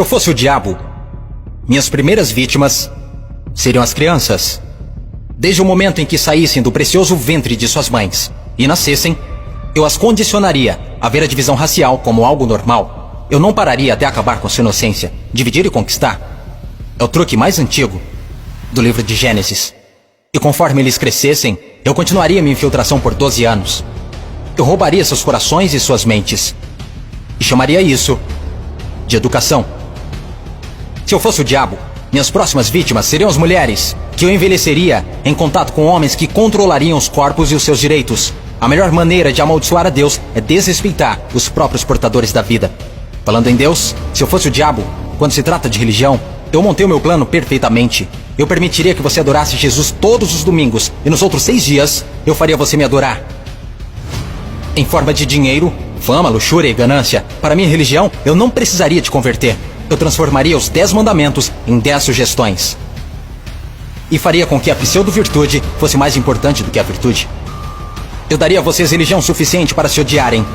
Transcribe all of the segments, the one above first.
Se eu fosse o diabo, minhas primeiras vítimas seriam as crianças. Desde o momento em que saíssem do precioso ventre de suas mães e nascessem, eu as condicionaria a ver a divisão racial como algo normal. Eu não pararia até acabar com sua inocência. Dividir e conquistar é o truque mais antigo do livro de Gênesis. E conforme eles crescessem, eu continuaria minha infiltração por 12 anos. Eu roubaria seus corações e suas mentes. E chamaria isso de educação. Se eu fosse o diabo, minhas próximas vítimas seriam as mulheres, que eu envelheceria em contato com homens que controlariam os corpos e os seus direitos. A melhor maneira de amaldiçoar a Deus é desrespeitar os próprios portadores da vida. Falando em Deus, se eu fosse o diabo, quando se trata de religião, eu montei o meu plano perfeitamente. Eu permitiria que você adorasse Jesus todos os domingos, e nos outros 6 dias, eu faria você me adorar. Em forma de dinheiro, fama, luxúria e ganância. Para minha religião, eu não precisaria te converter. Eu transformaria os 10 mandamentos em 10 sugestões. E faria com que a pseudo-virtude fosse mais importante do que a virtude. Eu daria a vocês religião suficiente para se odiarem,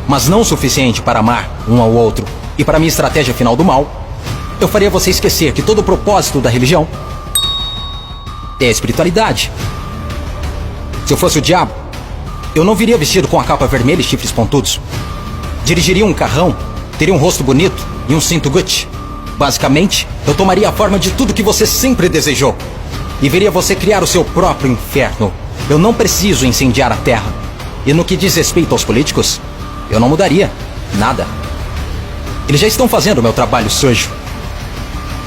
mas não o suficiente para amar um ao outro. E para minha estratégia final do mal, eu faria você esquecer que todo o propósito da religião é a espiritualidade. Se eu fosse o diabo, eu não viria vestido com a capa vermelha e chifres pontudos. Dirigiria um carrão, teria um rosto bonito e um cinto Gucci. Basicamente, eu tomaria a forma de tudo que você sempre desejou e veria você criar o seu próprio inferno. Eu não preciso incendiar a terra. E no que diz respeito aos políticos, eu não mudaria nada. Eles já estão fazendo o meu trabalho sujo.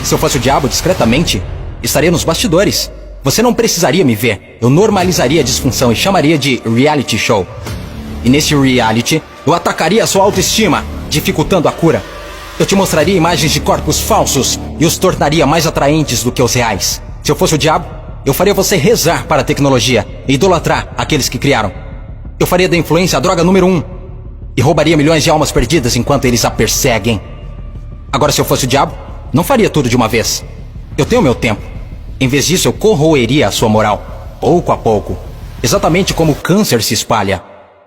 Se eu fosse o diabo, discretamente, estaria nos bastidores. Você não precisaria me ver. Eu normalizaria a disfunção e chamaria de reality show. E nesse reality, eu atacaria a sua autoestima, dificultando a cura. Eu te mostraria imagens de corpos falsos e os tornaria mais atraentes do que os reais. Se eu fosse o diabo, eu faria você rezar para a tecnologia e idolatrar aqueles que criaram. Eu faria da influência a droga número 1 e roubaria milhões de almas perdidas enquanto eles a perseguem. Agora, se eu fosse o diabo, não faria tudo de uma vez. Eu tenho meu tempo. Em vez disso, eu corroeria a sua moral, pouco a pouco. Exatamente como o câncer se espalha.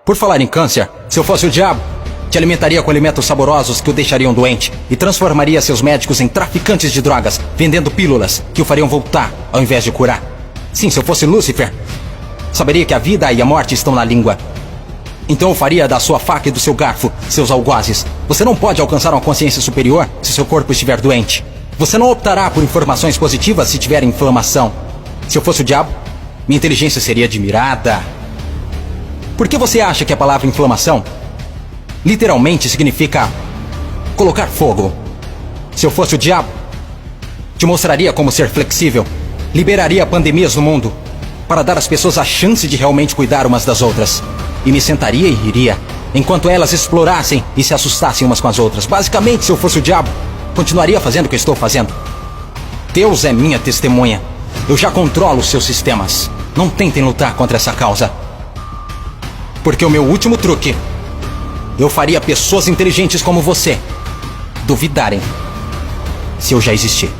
Por falar em câncer, se eu fosse o diabo, te alimentaria com alimentos saborosos que o deixariam doente e transformaria seus médicos em traficantes de drogas, vendendo pílulas que o fariam voltar ao invés de curar. Sim, se eu fosse Lúcifer, saberia que a vida e a morte estão na língua. Então eu faria da sua faca e do seu garfo seus algozes. Você não pode alcançar uma consciência superior se seu corpo estiver doente. Você não optará por informações positivas se tiver inflamação. Se eu fosse o diabo, minha inteligência seria admirada. Por que você acha que a palavra inflamação literalmente significa colocar fogo? Se eu fosse o diabo, te mostraria como ser flexível. Liberaria pandemias no mundo para dar às pessoas a chance de realmente cuidar umas das outras. E me sentaria e riria, enquanto elas explorassem e se assustassem umas com as outras. Basicamente, se eu fosse o diabo, continuaria fazendo o que eu estou fazendo. Deus é minha testemunha. Eu já controlo os seus sistemas. Não tentem lutar contra essa causa. Porque o meu último truque, eu faria pessoas inteligentes como você duvidarem se eu já existir.